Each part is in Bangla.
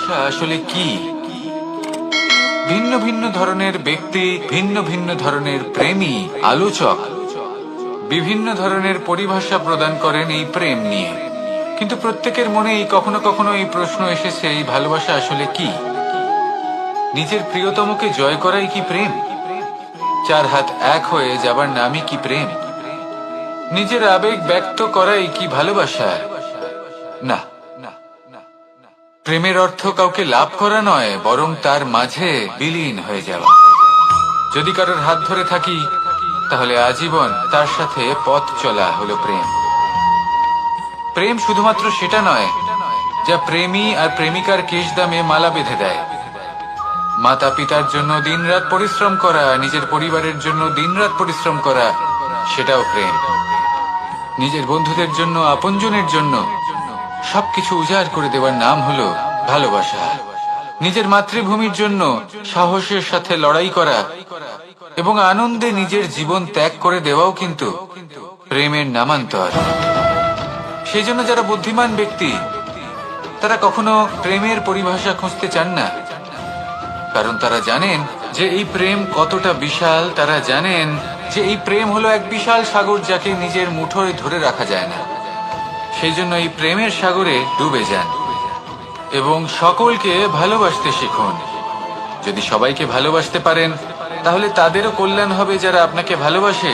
ভালোবাসা আসলে কি? ভিন্ন ভিন্ন ধরনের ব্যক্তি, ভিন্ন ভিন্ন ধরনের প্রেমী, আলোচক বিভিন্ন ধরনের পরিভাষা প্রদান করেন এই প্রেম নিয়ে। কিন্তু প্রত্যেকের মনেই কখনো কখনো এই প্রশ্ন এসেছে, এই ভালোবাসা আসলে কি? নিজের প্রিয়তমকে জয় করাই কি প্রেম? চার হাত এক হয়ে যাবার নামই কি প্রেম? নিজের আবেগ ব্যক্ত করাই কি ভালোবাসা? না, প্রেমের অর্থ কাউকে লাভ করা নয়, বরং তার মাঝে বিলীন হয়ে যাওয়া। যদি কারোর হাত ধরে থাকি, তাহলে আজীবন তার সাথে পথ চলা হলো প্রেম। প্রেম শুধুমাত্র সেটা নয় যা প্রেমী আর প্রেমিকার কেশ দামে মালা বেঁধে দেয়। মাতা পিতার জন্য দিনরাত পরিশ্রম করা, নিজের পরিবারের জন্য দিনরাত পরিশ্রম করা, সেটাও প্রেম। নিজের বন্ধুদের জন্য, আপনজনের জন্য সবকিছু উজাড় করে দেওয়ার নাম হলো ভালোবাসা। নিজের মাতৃভূমির জন্য সাহসের সাথে লড়াই করা এবং আনন্দে নিজের জীবন ত্যাগ করে দেওয়াও কিন্তু প্রেমের নামান্তর। সেই জন্য যারা বুদ্ধিমান ব্যক্তি, তারা কখনো প্রেমের পরিভাষা খুঁজতে চান না, কারণ তারা জানেন যে এই প্রেম কতটা বিশাল। তারা জানেন যে এই প্রেম হলো এক বিশাল সাগর, যাকে নিজের মুঠোয় ধরে রাখা যায় না। সেই জন্য এই প্রেমের সাগরে ডুবে যান এবং সকলকে ভালোবাসতে শিখুন। যদি সবাইকে ভালোবাসতে পারেন, তাহলে তাদেরও কল্যাণ হবে যারা আপনাকে ভালোবাসে,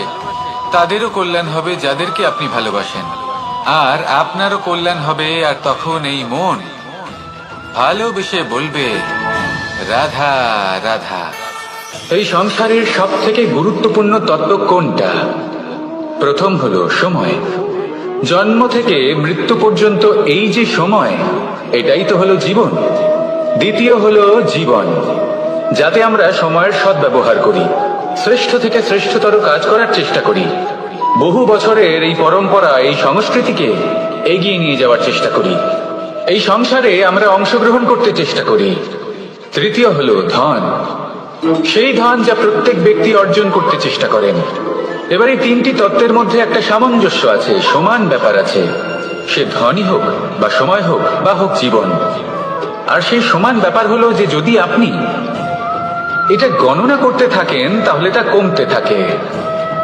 তাদেরও কল্যাণ হবে যাদেরকে আপনি ভালোবাসেন, আর আপনারও কল্যাণ হবে। আর তখন এই মন ভালোবেসে বলবে, রাধা রাধা। এই সংসারের সব থেকে গুরুত্বপূর্ণ তত্ত্ব কোনটা? প্রথম হলো সময়। জন্ম থেকে মৃত্যু পর্যন্ত এই যে সময়, এটাই তো হলো জীবন। দ্বিতীয় হলো জীবন, যাতে আমরা সময়ের সদ্ব্যবহার করি, শ্রেষ্ঠ থেকে শ্রেষ্ঠতর কাজ করার চেষ্টা করি, বহু বছরের এই পরম্পরা, এই সংস্কৃতিকে এগিয়ে নিয়ে যাওয়ার চেষ্টা করি, এই সংসারে আমরা অংশগ্রহণ করতে চেষ্টা করি। তৃতীয় হলো ধন, সেই ধন যা প্রত্যেক ব্যক্তি অর্জন করতে চেষ্টা করেন। এবার এই তিনটি তত্ত্বের মধ্যে একটা সামঞ্জস্য আছে, সমান ব্যাপার আছে। সে ধনই হোক বা সময় হোক বা হোক জীবন। আর সেই সমান ব্যাপার হলো যে যদি আপনি এটা গণনা করতে থাকেন, তাহলে তা কমতে থাকে।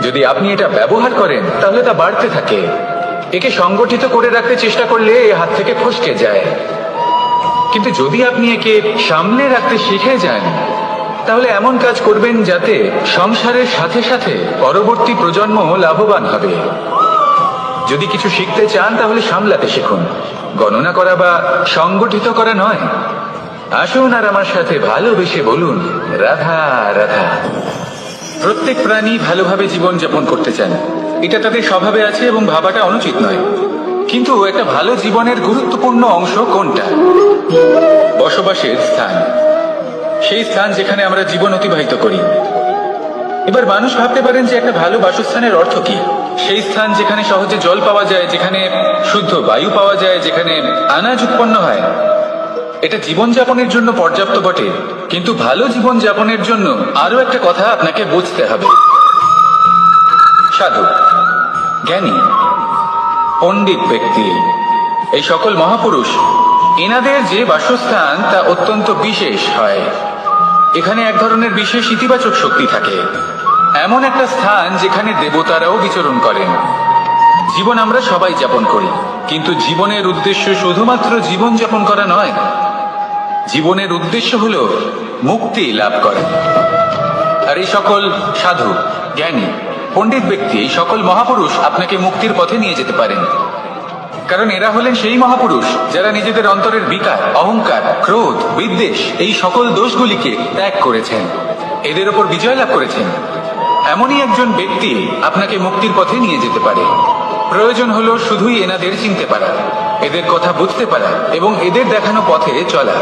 যদি আপনি এটা ব্যবহার করেন, তাহলে তা বাড়তে থাকে। একে সংগঠিত করে রাখতে চেষ্টা করলে এ হাত থেকে ফসকে যায়। কিন্তু যদি আপনি একে সামনে রাখতে শিখে যান, তাহলে এমন কাজ করবেন যাতে সংসারের সাথে সাথে পরবর্তী প্রজন্ম লাভবান হবে। যদি কিছু শিখতে চান, তাহলে সামলাতে শিখুন, গণনা করা বা সংগঠিত করা নয়। আসুন আর আমার সাথে ভালোবেসে বলুন, রাধা রাধা। প্রত্যেক প্রাণী ভালোভাবে জীবন যাপন করতে চান, এটা তাদের স্বভাবে আছে এবং ভাবাটা অনুচিত নয়। কিন্তু একটা ভালো জীবনের গুরুত্বপূর্ণ অংশ কোনটা? বসবাসের স্থান, সেই স্থান যেখানে আমরা জীবন অতিবাহিত করি। এবার মানুষ ভাবতে পারেন যে একটা ভালো বাসস্থানের অর্থ কি? সেই স্থান যেখানে সহজে জল পাওয়া যায়, যেখানে শুদ্ধ বায়ু পাওয়া যায়, যেখানে আনাজ উৎপন্ন হয়। এটা জীবনযাপনের জন্য পর্যাপ্ত বটে, কিন্তু ভালো জীবনযাপনের জন্য আরো একটা কথা আপনাকে বুঝতে হবে। সাধু, জ্ঞানী, পণ্ডিত ব্যক্তি, এই সকল মহাপুরুষ, এনাদের যে বাসস্থান তা অত্যন্ত বিশেষ হয়। এখানে এক ধরনের বিশেষ ইতিবাচক শক্তি থাকে, এমন একটা স্থান যেখানে দেবতারাও বিচরণ করেন। জীবন আমরা সবাই যাপন করি, কিন্তু জীবনের উদ্দেশ্য শুধুমাত্র জীবন যাপন করা নয়। জীবনের উদ্দেশ্য হলো মুক্তি লাভ করা। আর এই সকল সাধু, জ্ঞানী, পণ্ডিত ব্যক্তি, এই সকল মহাপুরুষ আপনাকে মুক্তির পথে নিয়ে যেতে পারেন। কারণ এরা হলেন সেই মহাপুরুষ যারা নিজেদের অন্তরের বিকার, অহংকার, ক্রোধ, বিদ্বেষ, এই সকল দোষগুলিকে ত্যাগ করেছেন, এদের ওপর বিজয় লাভ করেছেন। এমনই একজন ব্যক্তি আপনাকে মুক্তির পথে নিয়ে যেতে পারে। প্রয়োজন হলো শুধুই এনাদের চিনতে পারা, এদের কথা বুঝতে পারা এবং এদের দেখানো পথে চলা।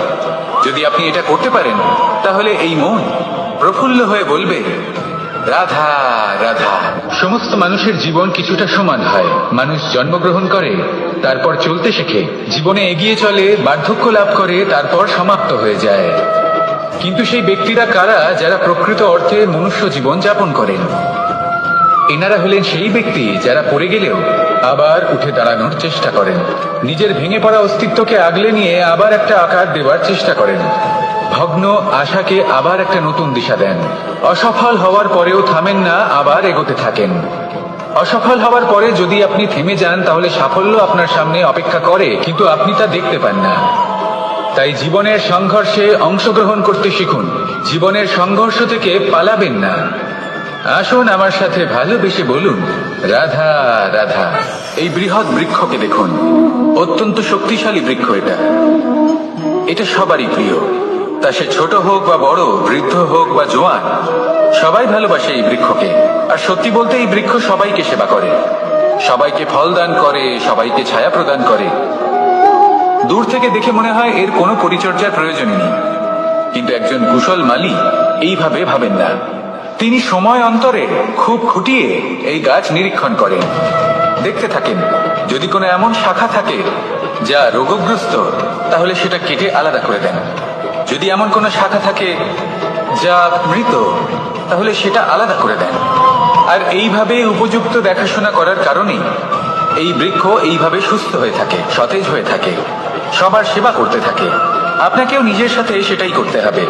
যদি আপনি এটা করতে পারেন, তাহলে এই মন প্রফুল্ল হয়ে বলবে, রাধা রাধা। সমস্ত মানুষের জীবন কিছুটা সমান হয়। মানুষ জন্মগ্রহণ করে, তারপর চলতে শেখে, জীবনে এগিয়ে চলে, বার্ধক্য লাভ করে, তারপর সমাপ্ত হয়ে যায়। কিন্তু সেই ব্যক্তিরা কারা যারা প্রকৃত অর্থে মনুষ্য জীবন যাপন করেন? এনারা হলেন সেই ব্যক্তি যারা পড়ে গেলেও আবার উঠে দাঁড়ানোর চেষ্টা করেন, নিজের ভেঙে পড়া অস্তিত্বকে আগলে নিয়ে আবার একটা আকার দেওয়ার চেষ্টা করেন, ভগ্ন আশাকে আবার একটা নতুন দিশা দেন। অসফল হওয়ার পরেও থামেন না, আবার এগোতে থাকেন। অসফল হওয়ার পরে যদি আপনি থেমে যান তাহলে সাফল্য আপনার সামনে অপেক্ষা করে, কিন্তু আপনি তা দেখতে পান না। তাই জীবনের সংঘর্ষে অংশগ্রহণ করতে শিখুন, জীবনের সংঘর্ষ থেকে পালাবেন না। আসুন আমার সাথে ভালোবেসে বলুন, রাধা রাধা। এই বৃহৎ বৃক্ষকে দেখুন, অত্যন্ত শক্তিশালী বৃক্ষ। এটা সবারই প্রিয়, তা সে ছোট হোক বা বড়, বৃদ্ধ হোক বা জোয়ান, সবাই ভালোবাসে এই বৃক্ষকে। আর সত্যি বলতে এই বৃক্ষ সবাইকে সেবা করে, সবাইকে ফল দান করে, সবাইকে ছায়া প্রদান করে। দূর থেকে দেখে মনে হয় এর কোনো পরিচর্যার প্রয়োজনই নেই, কিন্তু একজন কুশল মালী এইভাবে ভাবেন না। তিনি সময় অন্তরে খুব খুঁটিয়ে এই গাছ নিরীক্ষণ করেন, দেখতে থাকেন। যদি কোনো এমন শাখা থাকে যা রোগগ্রস্ত, তাহলে সেটা কেটে আলাদা করে দেন। যদি এমন কোনো শাখা থাকে যা মৃত, তাহলে সেটা আলাদা করে দেন। আর এইভাবে উপযুক্ত দেখাশোনা করার কারণেই এই বৃক্ষ এইভাবে সুস্থ হয়ে থাকে, সতেজ হয়ে থাকে, সবার সেবা করতে থাকে। আপনাকেও নিজের সাথে সেটাই করতে হবে।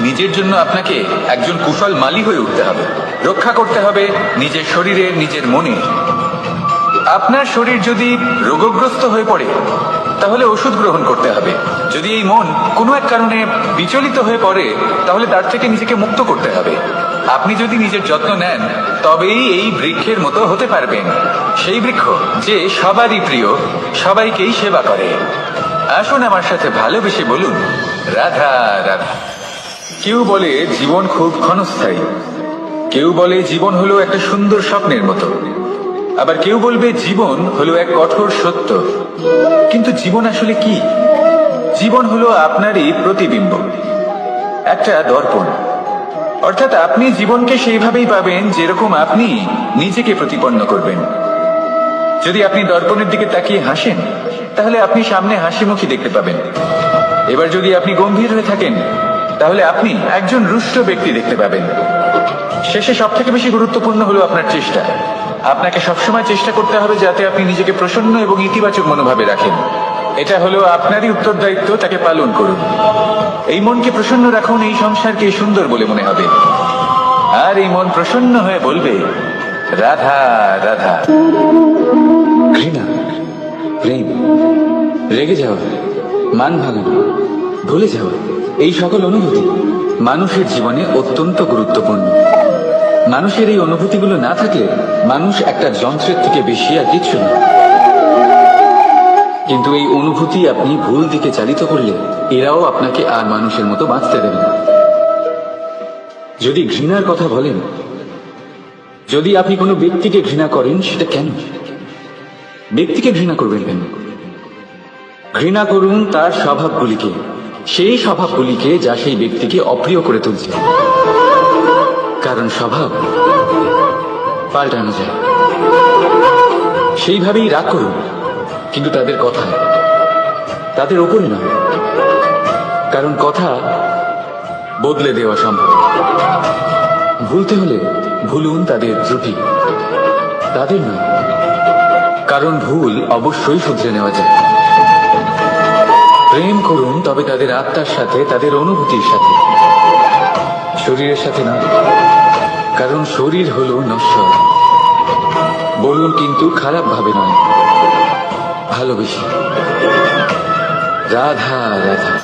নিজের জন্য আপনাকে একজন কুশল মালী হয়ে উঠতে হবে, রক্ষা করতে হবে নিজের শরীরের, নিজের মনে। আপনার শরীর যদি রোগগ্রস্ত হয়ে পড়ে, তাহলে ওষুধ গ্রহণ করতে হবে। যদি এই মন কোনো এক কারণে বিচলিত হয়ে পড়ে, তাহলে তার থেকে নিজেকে মুক্ত করতে হবে। আপনি যদি নিজের যত্ন নেন, তবেই এই বৃক্ষের মতো হতে পারবেন, সেই বৃক্ষ যে সবারই প্রিয়, সবাইকেই সেবা করে। আসুন আমার সাথে ভালোবেসে বলুন, রাধা রাধা। কেউ বলে জীবন খুব ক্ষণস্থায়ী, কেউ বলে জীবন হলো একটা সুন্দর স্বপ্নের মতো, আবার কেউ বলবে জীবন হলো এক কঠোর সত্য। কিন্তু জীবন আসলে কি? জীবন হলো আপনারই প্রতিবিম্ব, একটা দর্পণ। অর্থাৎ আপনি জীবনকে সেইভাবেই পাবেন যেরকম আপনি নিজেকে প্রতিপন্ন করবেন। যদি আপনি দর্পণের দিকে তাকিয়ে হাসেন, তাহলে আপনি সামনে হাসিমুখী দেখতে পাবেন। এবার যদি আপনি গম্ভীর হয়ে থাকেন, তাহলে আপনি একজন রুষ্ট ব্যক্তি দেখতে পাবেন। শেষে সব থেকে বেশি গুরুত্বপূর্ণ হলো আপনার চেষ্টা। আপনাকে সবসময় চেষ্টা করতে হবে যাতে আপনি নিজেকে প্রসন্ন এবং ইতিবাচক মনোভাবে রাখেন। এটা হলো আপনারই উত্তরদায়িত্ব, তাকে পালন করুন। এই মনকে প্রসন্ন রাখুন, এই সংসারকে সুন্দর বলে মনে হবে। আর এই মন প্রসন্ন হয়ে বলবে, রাধা রাধা। ঘৃণা, প্রেম, রেগে যাওয়া, মান ভাঙানো, ভুলে যাওয়া, এই সকল অনুভূতি মানুষের জীবনে অত্যন্ত গুরুত্বপূর্ণ। মানুষের এই অনুভূতিগুলো না থাকলে মানুষ একটা যন্ত্রের থেকে বেশি আর কিছু না। কিন্তু এই অনুভূতি আপনি ভুল দিকে চালিত করলে এরাও আপনাকে আর মানুষের মতো বাঁচতে দেবে না। যদি ঘৃণার কথা বলেন, যদি আপনি কোনো ব্যক্তিকে ঘৃণা করেন, সেটা কেন? ব্যক্তিকে ঘৃণা করবেন কেন? ঘৃণা করুন তার স্বভাবগুলিকে, সেই স্বভাবগুলিকে যা সেই ব্যক্তিকে অপ্রিয় করে তুলছে। কারণ স্বভাব পাল্টানো যায়। সেইভাবেই রাগ করুন, কিন্তু তাদের কথায়, তাদের ওপরে নয়। কারণ কথা বদলে দেওয়া সম্ভব। ভুলতে হলে ভুলুন তাদের ত্রুটি, তাদের নয়। কারণ ভুল অবশ্যই শুধরে নেওয়া যায়। প্রেম করুন, তবে তাদের আত্মার সাথে, তাদের অনুভূতির সাথে, শরীরের সাথে নয়। কারণ শরীর হলো নশ্বর। বলুন, কিন্তু খারাপ ভাবে নয়, ভালোবেসে। রাধা রাধা।